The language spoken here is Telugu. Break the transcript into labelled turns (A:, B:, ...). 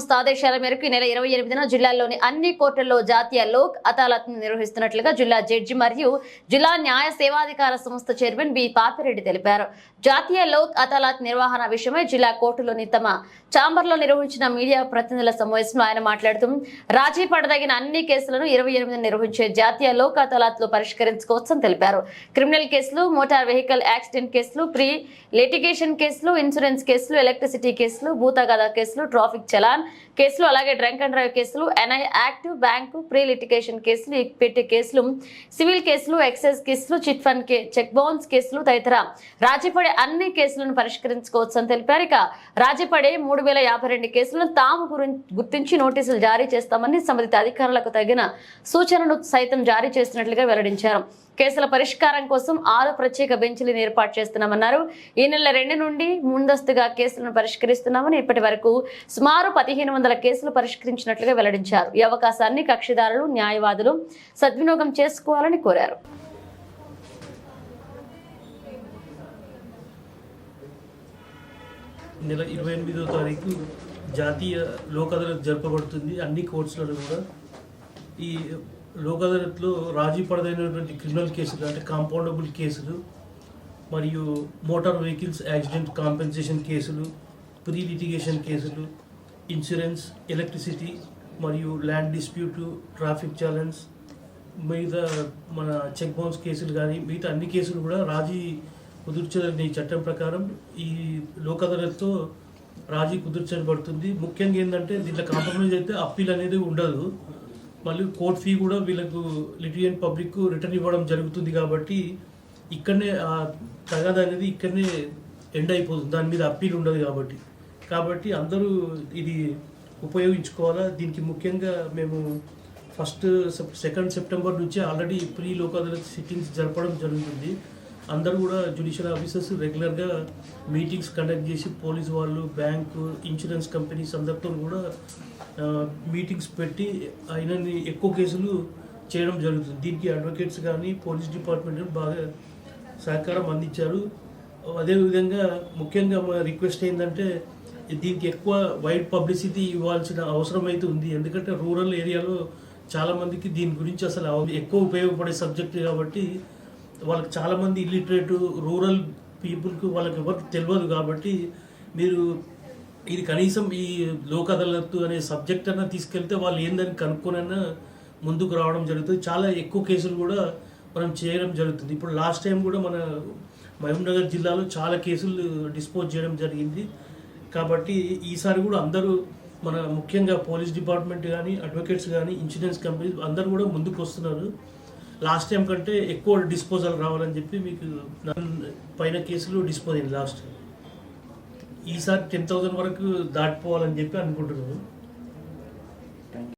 A: సంస్థ ఆదేశాల మేరకు ఈ నెల 28న జిల్లాలోని అన్ని కోర్టుల్లో జాతీయ లోక్ అదాలత్ నిర్వహిస్తున్నట్లుగా జిల్లా జడ్జి మరియు జిల్లా న్యాయ సేవాధికార సంస్థ చైర్మన్ బి పాపిరెడ్డి తెలిపారు. జాతీయ లోక్ అదాలత్ నిర్వహణ విషయమై జిల్లా కోర్టులోని తమ ఛాంబర్లో నిర్వహించిన మీడియా ప్రతినిధుల సమావేశంలో ఆయన మాట్లాడుతూ రాజీ పడదగిన అన్ని కేసులను 28న నిర్వహించే జాతీయ లోక్ అదాలత్ లో పరిష్కరించుకోవచ్చని తెలిపారు. క్రిమినల్ కేసులు, మోటార్ వెహికల్ యాక్సిడెంట్ కేసులు, ప్రీ లిటిగేషన్ కేసులు, ఇన్సూరెన్స్ కేసులు, ఎలక్ట్రిసిటీ కేసులు, భూతగాదా కేసులు, ట్రాఫిక్ చలాన్ కేసులు, అలాగే డ్రంక్ అండ్ డ్రైవ్ కేసులు, NI act, bank, pre litigation కేసులు, ఈక్విటీ కేసులు, సివిల్ కేసులు, ఎక్సైజ్ కేసులు, చిట్ ఫండ్ చెక్ బౌన్స్ కేసులు తదితర రాజీపడే అన్ని కేసులను పరిష్కరించుకోవచ్చని తెలిపారు. ఇక రాజీపడే 3052 కేసులను తాము గుర్తించి నోటీసులు జారీ చేస్తామని సంబంధిత అధికారులకు తగిన సూచనలు సైతం జారీ చేసినట్లుగా వెల్లడించారు. కేసుల పరిష్కారం కోసం 6 ప్రత్యేక బెంచ్లను ఏర్పాటు చేస్తున్నామన్నారు. ఈ నెల 2 నుండి ముందస్తుగా కేసులను పరిష్కరిస్తున్నామని ఇప్పటి వరకు సుమారు 1500 కేసులు పరిష్కరించినట్లుగా వెల్లడించారు. ఈ అవకాశాన్ని కక్షిదారులు, న్యాయవాదులు సద్వినియోగం చేసుకోవాలని కోరారు.
B: నెల 28వ తారీఖు జాతీయ లోక్ అదాలత్ జరపబడుతుంది. అన్ని కోర్ట్స్లలో కూడా ఈ లోక్ అదాలత్లో రాజీ పడదైనటువంటి క్రిమినల్ కేసులు అంటే కాంపౌండబుల్ కేసులు మరియు మోటార్ వెహికల్స్ యాక్సిడెంట్ కాంపెన్సేషన్ కేసులు, ప్రీ లిటిగేషన్ కేసులు, ఇన్సూరెన్స్, ఎలక్ట్రిసిటీ మరియు ల్యాండ్ డిస్ప్యూట్, ట్రాఫిక్ ఛాలెంజ్, మిగతా మన చెక్ బౌన్స్ కేసులు కానీ మిగతా అన్ని కేసులు కూడా రాజీ కుదుర్చని చట్టం ప్రకారం ఈ లోక్ అదాలత్తో రాజీ కుదుర్చబడుతుంది. ముఖ్యంగా ఏంటంటే దీంట్లో కాంప్రమైజ్ అయితే అప్పీల్ అనేది ఉండదు. మళ్ళీ కోర్ట్ ఫీ కూడా వీళ్ళకు లిటిగెంట్ పబ్లిక్ రిటర్న్ ఇవ్వడం జరుగుతుంది. కాబట్టి ఇక్కడనే తగాదా అనేది ఇక్కడనే ఎండ్ అయిపోతుంది. దాని మీద అప్పీల్ ఉండదు కాబట్టి అందరూ ఇది ఉపయోగించుకోవాలా. దీనికి ముఖ్యంగా మేము 2 సెప్టెంబర్ నుంచి already pre Lok Adalat sittings జరపడం జరుగుతుంది. అందరూ కూడా జ్యుడిషియల్ ఆఫీసర్స్ రెగ్యులర్గా మీటింగ్స్ కండక్ట్ చేసి పోలీసు వాళ్ళు, బ్యాంకు, ఇన్సూరెన్స్ కంపెనీస్ అందరితో కూడా మీటింగ్స్ పెట్టి అయినన్ని ఎక్కువ కేసులు చేయడం జరుగుతుంది. దీనికి అడ్వకేట్స్ కానీ పోలీస్ డిపార్ట్మెంట్ బాగా సహకారం అందించారు. అదేవిధంగా ముఖ్యంగా మా రిక్వెస్ట్ ఏంటంటే దీనికి ఎక్కువ వైడ్ పబ్లిసిటీ ఇవ్వాల్సిన అవసరం అయితే ఉంది. ఎందుకంటే రూరల్ ఏరియాలో చాలామందికి దీని గురించి అసలు ఎక్కువ ఉపయోగపడే సబ్జెక్ట్ కాబట్టి వాళ్ళకి చాలామంది ఇల్లిటరేట్ రూరల్ పీపుల్కి వాళ్ళకి ఎవరికి తెలియదు. కాబట్టి మీరు ఇది కనీసం ఈ లోక్ అదాలత్ అనే సబ్జెక్ట్ అన్నా తీసుకెళ్తే వాళ్ళు ఏందని కనుక్కొనైనా ముందుకు రావడం జరుగుతుంది. చాలా ఎక్కువ కేసులు కూడా మనం చేయడం జరుగుతుంది. ఇప్పుడు లాస్ట్ టైం కూడా మన మహబూబ్నగర్ జిల్లాలో చాలా కేసులు డిస్పోజ్ చేయడం జరిగింది. కాబట్టి ఈసారి కూడా అందరూ మన ముఖ్యంగా పోలీస్ డిపార్ట్మెంట్ కానీ, అడ్వకేట్స్ కానీ, ఇన్సూరెన్స్ కంపెనీస్ అందరూ కూడా ముందుకు వస్తున్నారు. లాస్ట్ టైం కంటే ఎక్కువ డిస్పోజల్ రావాలని చెప్పి మీకు పైన కేసులు డిస్పోజ్ అయింది లాస్ట్. ఈసారి 10,000 వరకు దాటిపోవాలని చెప్పి అనుకుంటున్నాను.